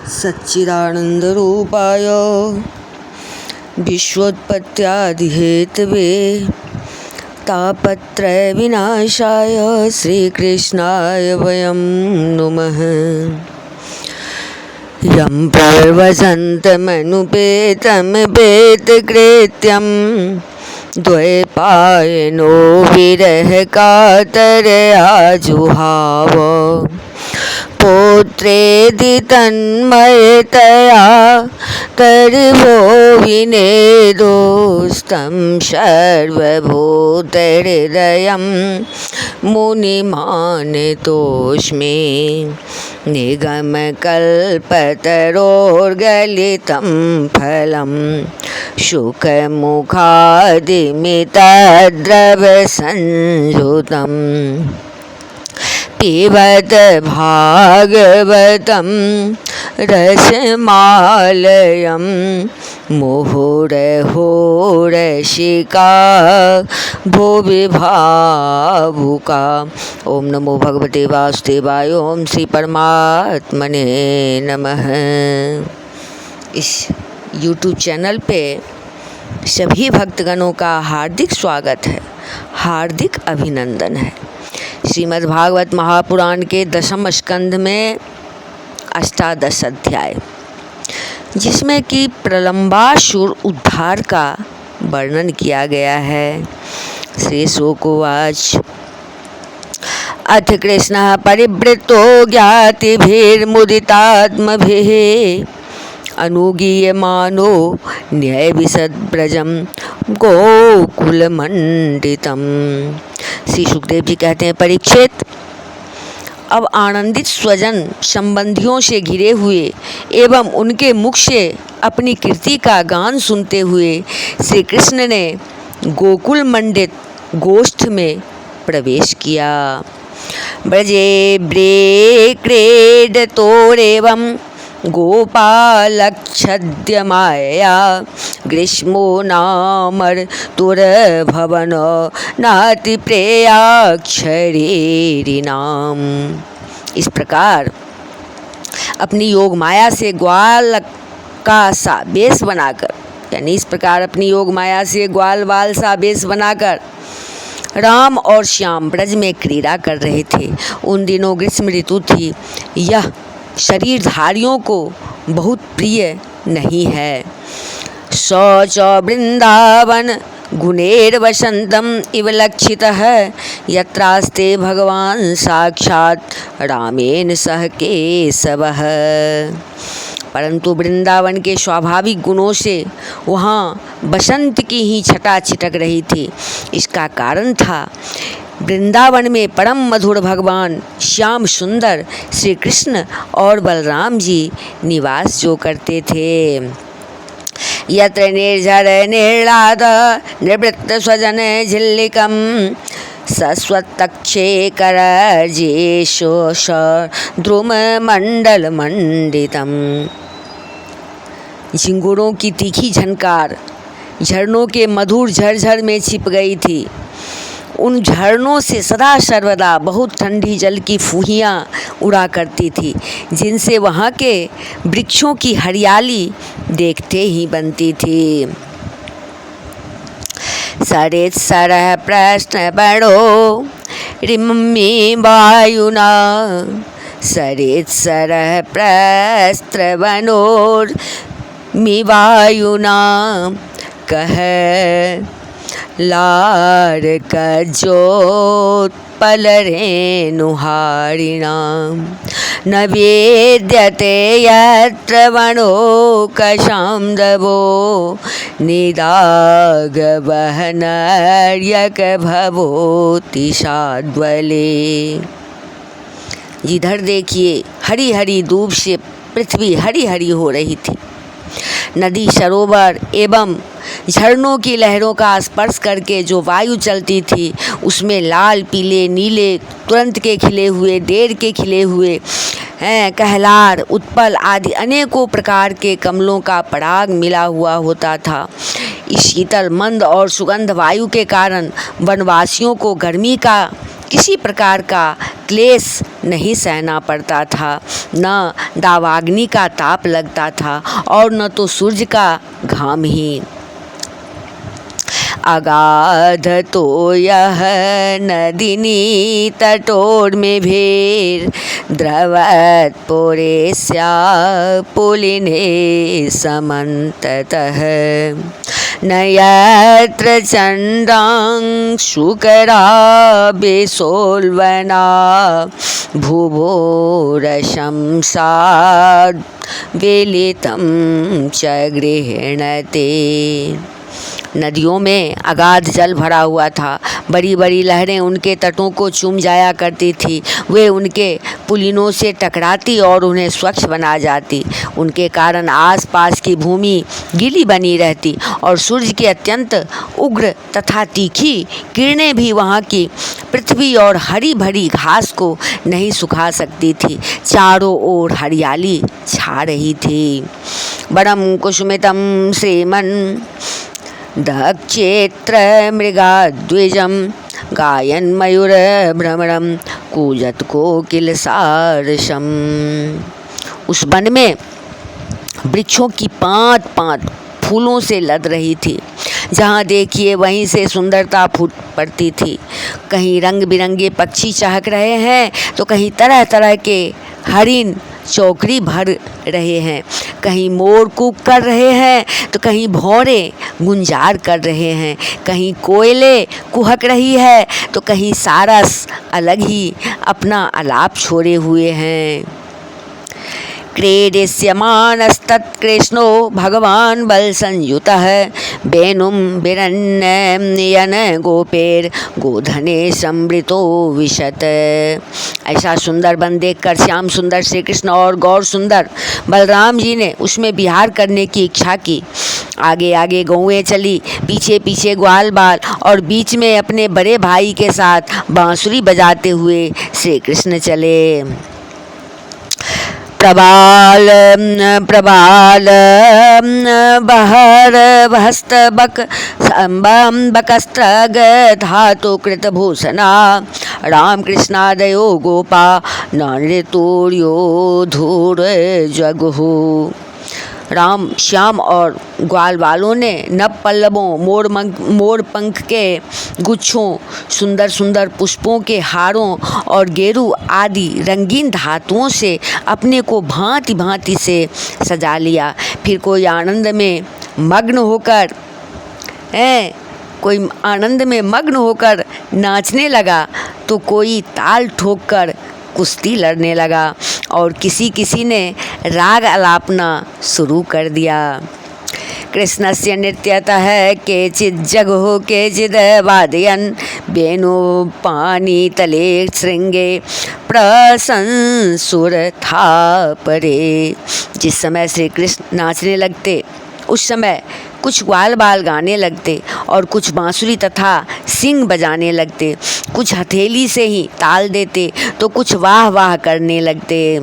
सच्चिदानन्दरूपाय विश्वोत्पत्त्यादिहेतवे तापत्रयविनाशाय श्रीकृष्णाय वयं नुमः। यं प्रवसन्तमनुपेतमपेतकृत्यं द्वैपायनो विरहकातरया जुहाव पुत्रेति तन्मयतया तर्वो विनेदोस्तं सर्वभूतहृदयं मुनिमानतोऽस्मि। निगमकल्पतरोर्गलितं फलं शुकमुखादिमितद्रवसंयुतम् पिबत भागवतं रसमालयं मुहुरहो रसिका भुवि भावुका। ओम नमो भगवते वासुदेवाय। ओम श्री परमात्मने नमः। इस YouTube चैनल पे सभी भक्तगणों का हार्दिक स्वागत है, हार्दिक अभिनंदन है। श्रीमद्भागवत महापुराण के 10वें स्कंध में अष्टादश अध्याय, जिसमें कि प्रलंबासुर उद्धार का वर्णन किया गया है। श्री शुक उवाच अथ कृष्णः परिवृतो ज्ञातिभिर्मुदितात्मभिः अनुगीयमानो न्यायविशद्व्रजं गोकुलमण्डितम्। श्री सुखदेव जी कहते हैं, परीक्षित, अब आनंदित स्वजन संबंधियों से घिरे हुए एवं उनके मुख से अपनी कीर्ति का गान सुनते हुए श्री कृष्ण ने गोकुल मंडित गोष्ठ में प्रवेश किया। ब्रजे ब्रे क्रीडतोरेवं गोपालक्षद्यमाया ग्रीष्मो नामर्तुरभवन नाति प्रेयाक्षरीरिणाम। इस प्रकार अपनी योग माया से ग्वाल का सा बेस बनाकर, यानी इस प्रकार अपनी योग माया से ग्वाल बाल सा बेस बनाकर राम और श्याम ब्रज में क्रीड़ा कर रहे थे। उन दिनों ग्रीष्म ऋतु थी। यह शरीरधारियों को बहुत प्रिय नहीं है। शौच वृंदावन गुणेर्वसंतम इव लक्षितः यत्रास्ते भगवान साक्षात् रामेण सह केशवः। परंतु वृंदावन के स्वाभाविक गुणों से वहाँ बसंत की ही छटा छिटक रही थी। इसका कारण था वृंदावन में परम मधुर भगवान श्याम सुंदर श्री कृष्ण और बलराम जी निवास जो करते थे। यत्र निर्झर निर्लाद निवृत्त स्वजन झिल्लिकम सस्वत्तक्षे करजेशोष द्रुम मंडल मंडितम। झिंगुरों की तीखी झनकार झरनों के मधुर झरझर में छिप गई थी। उन झरनों से सदा सर्वदा बहुत ठंडी जल की फूहियाँ उड़ा करती थी, जिनसे वहाँ के वृक्षों की हरियाली देखते ही बनती थी। सरित सरह प्रश्न बड़ो रिम्मी वायुना सरित सरह प्रस्त्र बनोर मिवायुना कह लार कजोत पलरेणुहारिणां नवेद्यते यत्र वनो कशाम्दवो निदागवहनर्यक भवोति साद्वले। जिधर देखिए हरी हरी धूप से पृथ्वी हरी हरी हो रही थी। नदी सरोवर एवं झरनों की लहरों का स्पर्श करके जो वायु चलती थी, उसमें लाल पीले नीले तुरंत के खिले हुए, देर के खिले हुए कहलार उत्पल आदि अनेकों प्रकार के कमलों का पराग मिला हुआ होता था। इस शीतल मंद और सुगंध वायु के कारण वनवासियों को गर्मी का किसी प्रकार का क्लेश नहीं सहना पड़ता था, न दावाग्नि का ताप लगता था और न तो सूर्य का घाम ही। अगाध तो यह नदिनी तटोर में भीर, द्रवत पुरेस्या पुलिने समन्ततः। न यत्र चण्डां शुकरा बेसोल्वना, भुवोरशंसाद् वेलितं च गृह्णते। नदियों में अगाध जल भरा हुआ था, बड़ी बड़ी लहरें उनके तटों को चूम जाया करती थी। वे उनके पुलिनों से टकराती और उन्हें स्वच्छ बना जाती। उनके कारण आसपास की भूमि गीली बनी रहती और सूर्य की अत्यंत उग्र तथा तीखी किरणें भी वहाँ की पृथ्वी और हरी भरी घास को नहीं सुखा सकती थी। चारों ओर हरियाली छा रही थी। बड़म कुसुमितम श्रीमन दक्षेत्र मृगाद्विजं, गायन मयूर भ्रमरम कूजत कोकिल सारसम। उस वन में वृक्षों की पांत पांत फूलों से लद रही थी। जहाँ देखिए वहीं से सुंदरता फूट पड़ती थी। कहीं रंग बिरंगे पक्षी चहक रहे हैं तो कहीं तरह तरह के हरिण चौकड़ी भर रहे हैं। कहीं मोर कूक कर रहे हैं तो कहीं भौरे गुंजार कर रहे हैं। कहीं कोयले कुहक रही है तो कहीं सारस अलग ही अपना आलाप छोड़े हुए हैं। क्रीडिष्यमानस्तत्कृष्णो भगवान बल संयुतः, वेणुं विरण्ययन गोपेर गोधने समृतो विशत। ऐसा सुंदर वन देखकर श्याम सुंदर श्री कृष्ण और गौर सुंदर बलराम जी ने उसमें विहार करने की इच्छा की। आगे आगे गौएं चली, पीछे पीछे ग्वाल बाल और बीच में अपने बड़े भाई के साथ बांसुरी बजाते हुए श्री कृष्ण चले। प्रबाल प्रबाल बहर हस्तबक बकस्त्रग धातु कृत भूषणा, रामकृष्णादयो गोपा नृतूर्यो धूर जगहु। राम श्याम और ग्वाल वालों ने नव पल्लवों मोर पंख के गुच्छों, सुंदर सुंदर पुष्पों के हारों और गेरू आदि रंगीन धातुओं से अपने को भांति भांति से सजा लिया। फिर कोई आनंद में मग्न होकर नाचने लगा तो कोई ताल ठोककर कुश्ती लड़ने लगा और किसी किसी ने राग आलापना शुरू कर दिया। कृष्णस्य नृत्यतः केचित् जगुः केचिद् वादयन्, वेणुपाणितले शृंगे प्रशंसुरथापरे। जिस समय श्री कृष्ण नाचने लगते उस समय कुछ ग्वाल बाल गाने लगते और कुछ बांसुरी तथा सिंग बजाने लगते। कुछ हथेली से ही ताल देते तो कुछ वाह वाह करने लगते।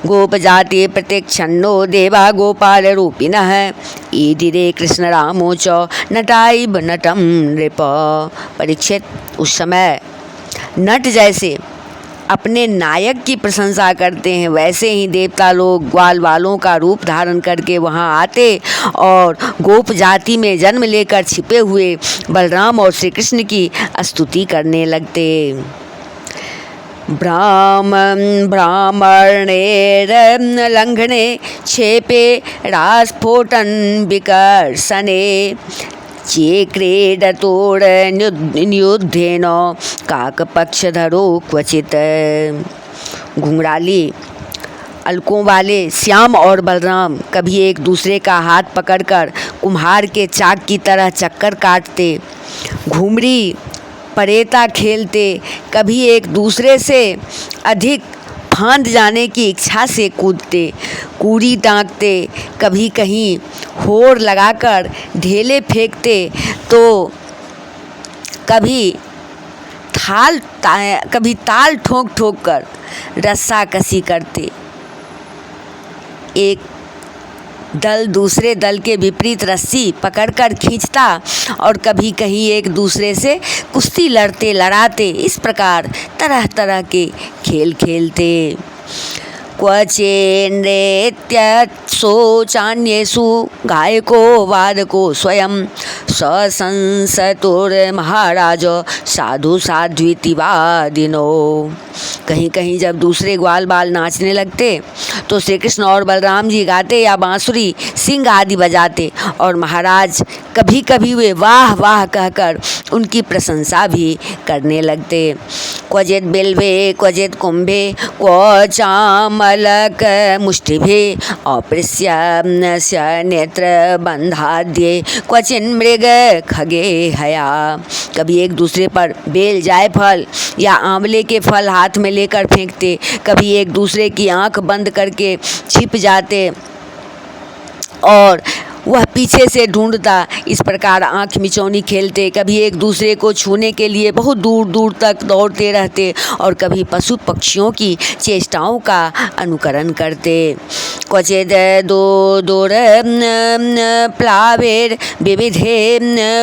गोप जाति प्रत्यक्षन्नो देवा गोपाल रूपिणः, ईदिरे कृष्ण रामो च नटाइब नटम नृप। परीक्षित, उस समय नट जैसे अपने नायक की प्रशंसा करते हैं वैसे ही देवता लोग ग्वाल वालों का रूप धारण करके वहाँ आते और गोप जाति में जन्म लेकर छिपे हुए बलराम और श्री कृष्ण की स्तुति करने लगते। ब्राह्मणेर लंघने क्षेपे रास्फोटन विकर्षणे, चे क्रीडतोरन्युद्धेन काकपक्षधरो क्वचित। घुंघराली अलकों वाले श्याम और बलराम कभी एक दूसरे का हाथ पकड़कर कुम्हार के चाक की तरह चक्कर काटते, घुमरी परेता खेलते, कभी एक दूसरे से अधिक फांद जाने की इच्छा से कूदते, कूड़ी दागते, कभी कहीं होड़ लगाकर ढेले फेंकते तो कभी ताल ठोक ठोक कर रस्सा कसी करते। एक दल दूसरे दल के विपरीत रस्सी पकड़कर खींचता और कभी कहीं एक दूसरे से कुश्ती लड़ते लड़ाते इस प्रकार तरह तरह के खेल खेलते। क्वचेन्नृत्यत्सु चान्येषु गायको वादको स्वयं ससंसतुर्महाराज साधु साध्वीति वादिनो। कहीं कहीं जब दूसरे ग्वाल बाल नाचने लगते तो श्री कृष्ण और बलराम जी गाते या बांसुरी सिंग आदि बजाते और महाराज कभी कभी वे वाह वाह कहकर उनकी प्रशंसा भी करने लगते। क्वचित बिल्वे क्वचित कुंभे क्व चामलक मुष्टिभे अपृश्य नेत्र बंधाद्ये क्वचिन मृग खगे हया। कभी एक दूसरे पर बेल जायफल या आंवले के फल हाथ में लेकर फेंकते, कभी एक दूसरे की आंख बंद करके छिप जाते और वह पीछे से ढूंढता। इस प्रकार आंख मिचौनी खेलते, कभी एक दूसरे को छूने के लिए बहुत दूर दूर तक दौड़ते रहते और कभी पशु पक्षियों की चेष्टाओं का अनुकरण करते। क्वचिद दो दूर प्लावेर विविधे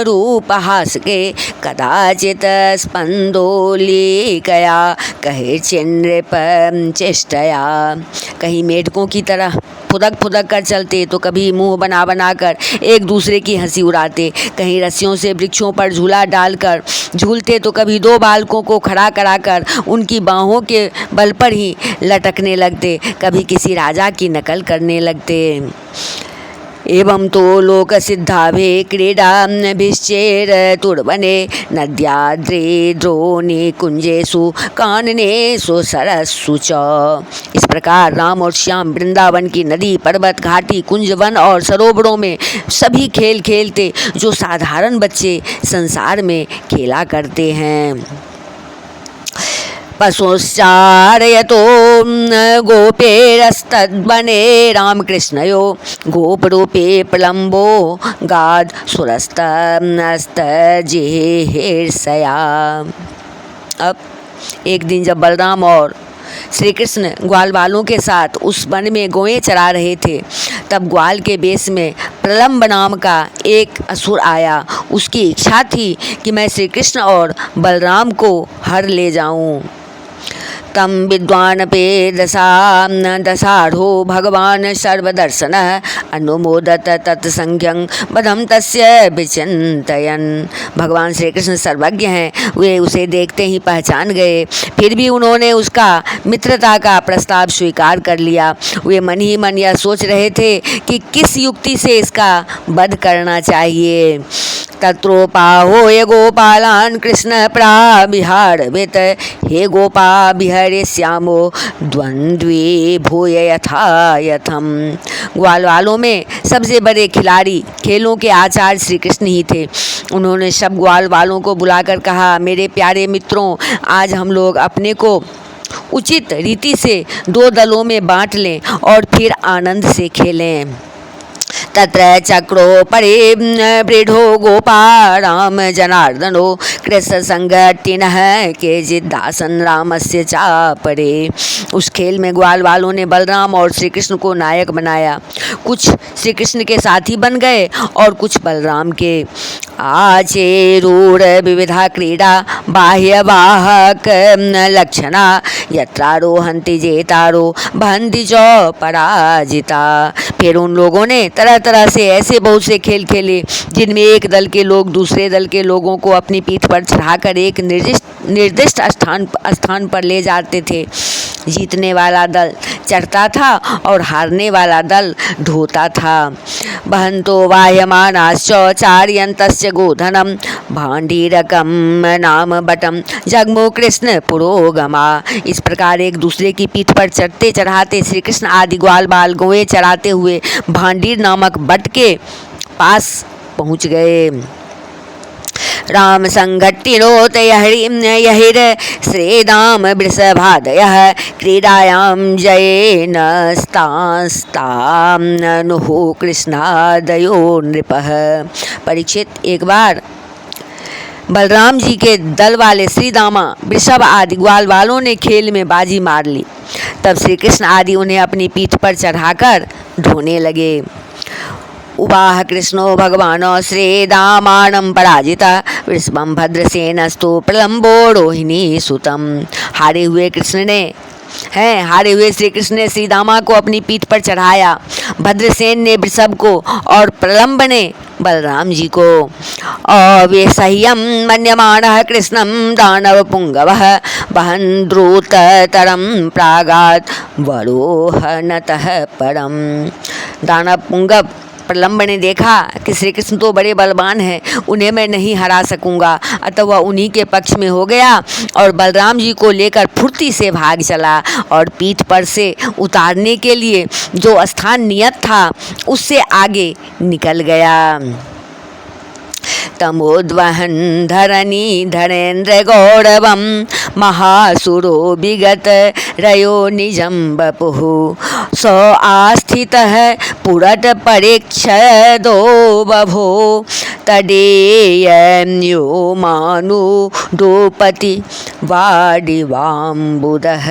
रूपहासके कदाचित स्पंदोलिकया कहे चिन्नृप चेष्टया। कहीं मेढकों की तरह फुदक फुदक कर चलते तो कभी मुंह बना बना कर एक दूसरे की हंसी उड़ाते, कहीं रस्सियों से वृक्षों पर झूला डालकर झूलते तो कभी दो बालकों को खड़ा कराकर उनकी बाहों के बल पर ही लटकने लगते, कभी किसी राजा की नकल करने लगते। एवं तो लोक सिद्धाभे क्रीडा भिश्चेर तुर्वने नद्याद्रे द्रोणी कुंजेषु काननेषु सरस्सु च। इस प्रकार राम और श्याम वृंदावन की नदी, पर्वत, घाटी, कुंज, वन और सरोवरों में सभी खेल खेलते जो साधारण बच्चे संसार में खेला करते हैं। पशुश्चारयतो गोपेरस्तद्वने रामकृष्णयो गोपरूपे प्रलम्बो गाद सुरस्तजिहेर्षया। अब एक दिन जब बलराम और श्री कृष्ण ग्वाल बालों के साथ उस वन में गौएं चरा रहे थे, तब ग्वाल के बेस में प्रलम्ब नाम का एक असुर आया। उसकी इच्छा थी कि मैं श्री कृष्ण और बलराम को हर ले जाऊं। तम विद्वानपे दशाढ़ो भगवान सर्वदर्शनः अनुमोदत तत्संज्ञं बधम तस्य विचिन्तयन्। भगवान श्री कृष्ण सर्वज्ञ हैं, वे उसे देखते ही पहचान गए, फिर भी उन्होंने उसका मित्रता का प्रस्ताव स्वीकार कर लिया। वे मन ही मन यह सोच रहे थे कि किस युक्ति से इसका वध करना चाहिए। तत्रोपाहो ये गोपालान कृष्ण प्राविहारवित हे गोपा बिहरे श्यामो द्वंद्वे भूय यथा यथम। ग्वाल वालों में सबसे बड़े खिलाड़ी, खेलों के आचार्य श्री कृष्ण ही थे। उन्होंने सब ग्वाल वालों को बुलाकर कहा, मेरे प्यारे मित्रों, आज हम लोग अपने को उचित रीति से दो दलों में बांट लें और फिर आनंद से खेलें। तत्र चक्रो परिवृढो गोपा राम जनार्दनो कृष्ण संगतिनः केचिदासन रामस्य चापरे। उस खेल में ग्वाल वालों ने बलराम और श्री कृष्ण को नायक बनाया। कुछ श्री कृष्ण के साथी बन गए और कुछ बलराम के। आचेरूर विविधा क्रीडा बाह्यवाहक लक्षणा यत्रारोहन्ति जेतारो भन्ति च पराजिता। फिर उन लोगों ने तरह तरह से ऐसे बहुत से खेल खेले जिनमें एक दल के लोग दूसरे दल के लोगों को अपनी पीठ पर चढ़ाकर एक निर्दिष्ट स्थान पर ले जाते थे। जीतने वाला दल चढ़ता था और हारने वाला दल ढोता था। बहंतो वाह्यमानाश्च चार्यन्तस्य गोधनम भांडीरकम नाम बटम जगमो कृष्ण पुरोगमा। इस प्रकार एक दूसरे की पीठ पर चढ़ते चढ़ाते श्री कृष्ण आदि ग्वाल बाल गौएं चराते हुए भांडीर नामक बट के पास पहुँच गए। राम संघट्टिनोत यहिर श्रेदाम वृषभादयः क्रीडायां जयेन स्तांस्तानुः कृष्णादयो नृपः। परीक्षित, एक बार बलराम जी के दल वाले श्रीदामा वृषभ आदि ग्वाल वालों ने खेल में बाजी मार ली। तब श्री कृष्ण आदि उन्हें अपनी पीठ पर चढ़ाकर ढोने लगे। उवाह कृष्णो भगवानो श्रीदामानं पराजिता वृषभं भद्रसेनस्तु प्रलम्बो रोहिणी सुतम। हारे हुए श्री कृष्ण ने श्री दामा को अपनी पीठ पर चढ़ाया, भद्रसेन ने वृषभ को और प्रलम्ब ने बलराम जी को। अवेसह्यं मन्यमानः कृष्णं दानव पुंगवः वहन् द्रुततरं प्रागात् वरोहनतः परम। दानव पुंगव प्रलम्ब ने देखा कि श्री कृष्ण तो बड़े बलवान हैं, उन्हें मैं नहीं हरा सकूंगा, अतः वह उन्हीं के पक्ष में हो गया और बलराम जी को लेकर फुर्ती से भाग चला और पीठ पर से उतारने के लिए जो स्थान नियत था उससे आगे निकल गया। तमोद्वहन् धरणी धरेन्द्र गौरवं महासुरो विगत रयो निजं वपुः स आस्थितः पुरट परीक्षदो बभो तडेयो मानु द्रौपदी वाडिवाम्बुदः।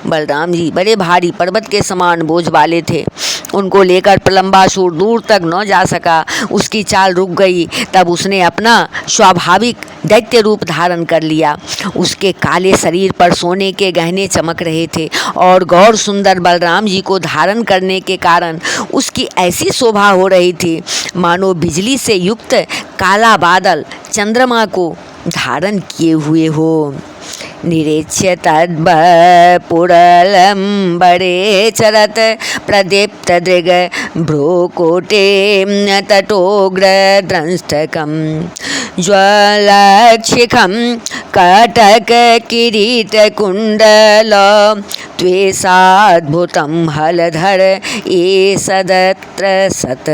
बलराम जी बड़े भारी पर्वत के समान बोझ वाले थे, उनको लेकर प्रलंबासुर दूर तक न जा सका। उसकी चाल रुक गई। तब उसने अपना स्वाभाविक दैत्य रूप धारण कर लिया। उसके काले शरीर पर सोने के गहने चमक रहे थे और गौर सुंदर बलराम जी को धारण करने के कारण उसकी ऐसी शोभा हो रही थी मानो बिजली से युक्त काला बादल चंद्रमा को धारण किए हुए हो। निरीच्य तद्वपुरलम्बरे चरत प्रदीप्त दृग भ्रूकोटे तटोग्रद्रंष्टकं ज्वलक्षिखं कटक किरीटकुण्डल त्वेषाद्भुतं हलधर एषदत्र सत्।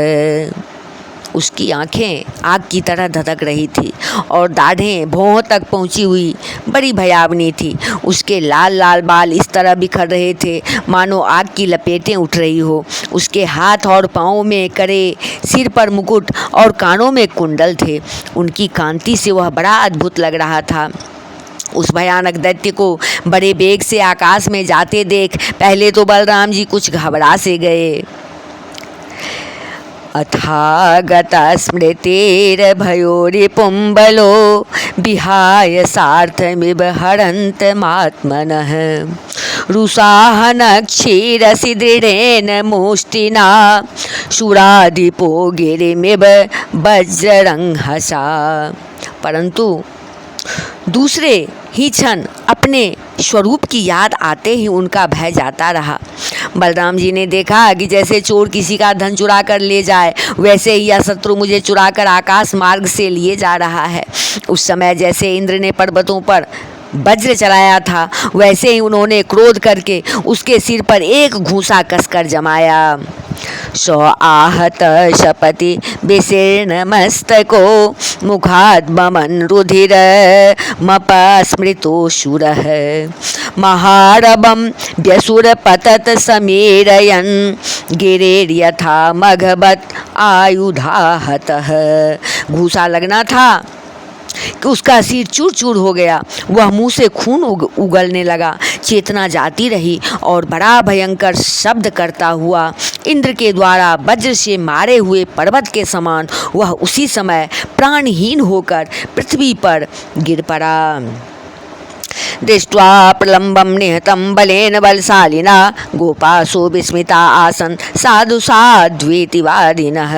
उसकी आंखें आग की तरह धधक रही थी और दाढ़ें भौहों तक पहुंची हुई बड़ी भयावनी थी। उसके लाल लाल बाल इस तरह बिखर रहे थे मानो आग की लपेटें उठ रही हो। उसके हाथ और पाँव में करे, सिर पर मुकुट और कानों में कुंडल थे। उनकी कांति से वह बड़ा अद्भुत लग रहा था। उस भयानक दैत्य को बड़े वेग से आकाश में जाते देख पहले तो बलराम जी कुछ घबरा से गए। अथागत स्मृतिर्भयोरिपुंबलो विहाय सार्थमिव हरन्तमात्मनः रुषाहन क्षीरसि दृढेन मुष्टिना शूराधिपो गिरिमिव वज्ररंहसा। परंतु दूसरे ही क्षण अपने स्वरूप की याद आते ही उनका भय जाता रहा। बलराम जी ने देखा कि जैसे चोर किसी का धन चुरा कर ले जाए, वैसे ही यह शत्रु मुझे चुरा कर आकाश मार्ग से लिए जा रहा है। उस समय जैसे इंद्र ने पर्वतों पर वज्र चलाया था, वैसे ही उन्होंने क्रोध करके उसके सिर पर एक घूंसा कसकर जमाया। सो आहत शपति विशीर्ण मस्तको मुखाद बमन रुधिर मपस्मृतो शूरः महारबम व्यसुर पतत समीरयन गिरेर्यथा मघवत आयुधाहतः। घूसा लगना था कि उसका सिर चूर चूर हो गया। वह मुंह से खून उगलने लगा। चेतना जाती रही और बड़ा भयंकर शब्द करता हुआ इंद्र के द्वारा वज्र से मारे हुए पर्वत के समान वह उसी समय प्राणहीन होकर पृथ्वी पर गिर पड़ा। दृष्ट्वा प्रलम्बं निहतं बलेन बलशालिना गोपासो विस्मिता आसन साधु साध्वीतिवादिनः।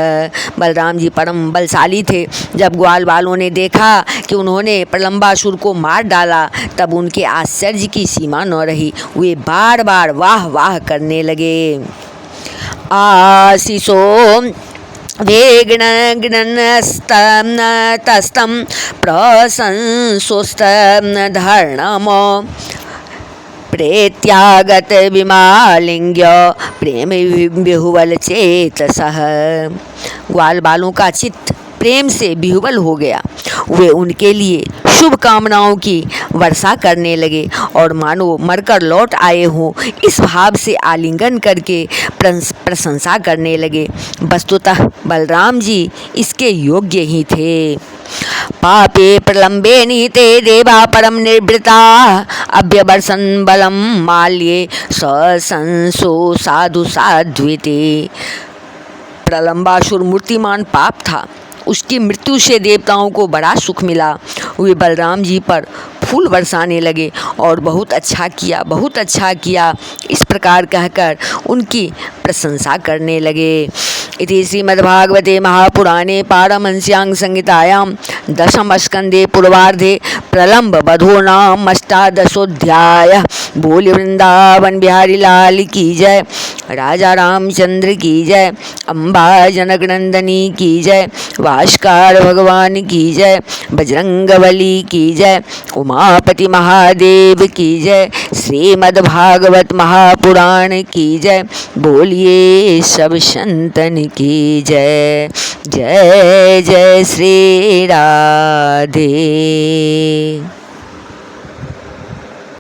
बलराम जी परम बलशाली थे। जब ग्वाल वालों ने देखा कि उन्होंने प्रलंबासुर को मार डाला तब उनके आश्चर्य की सीमा न रही। वे बार बार वाह वाह करने लगे। आशीषो वेगनस्तम प्रशंसोस्तधर्णमो प्रेत्यागत विमालिंग्य प्रेम विहुवल चेतसः। ग्वाल बालों का चित्त प्रेम से विहुवल हो गया। वे उनके लिए शुभ कामनाओं की वर्षा करने लगे और मानो मरकर लौट आए हों इस भाव से आलिंगन करके प्रशंसा करने लगे। वस्तुतः बलराम जी इसके योग्य ही थे। पापे प्रलंबे नीते देवा परम निर्वृता अभ्यवर्षन् बलम माल्ये ससंसो साधु साध्विते प्रलंबासुर मूर्तिमान पाप था, उसकी मृत्यु से देवताओं को बड़ा सुख मिला। वे बलराम जी पर फूल बरसाने लगे और बहुत अच्छा किया, बहुत अच्छा किया, इस प्रकार कहकर उनकी प्रशंसा करने लगे। इति श्रीमद्भागवते महापुराणे पारमहंस्यां संहितायां दशमस्कंदे पूर्वार्धे प्रलंब वधो नाम अष्टादशोऽध्यायः। बोल वृंदावन बिहारी लाल की जय, राजा रामचंद्र की जय, अम्बा जनक नंदनी की जय, भास्कर भगवान की जय, बजरंगबली की जय, उमापति महादेव की जय, श्रीमद्भागवत महापुराण की जय। बोलिए सब संतन की जय। जय जय श्री राधे।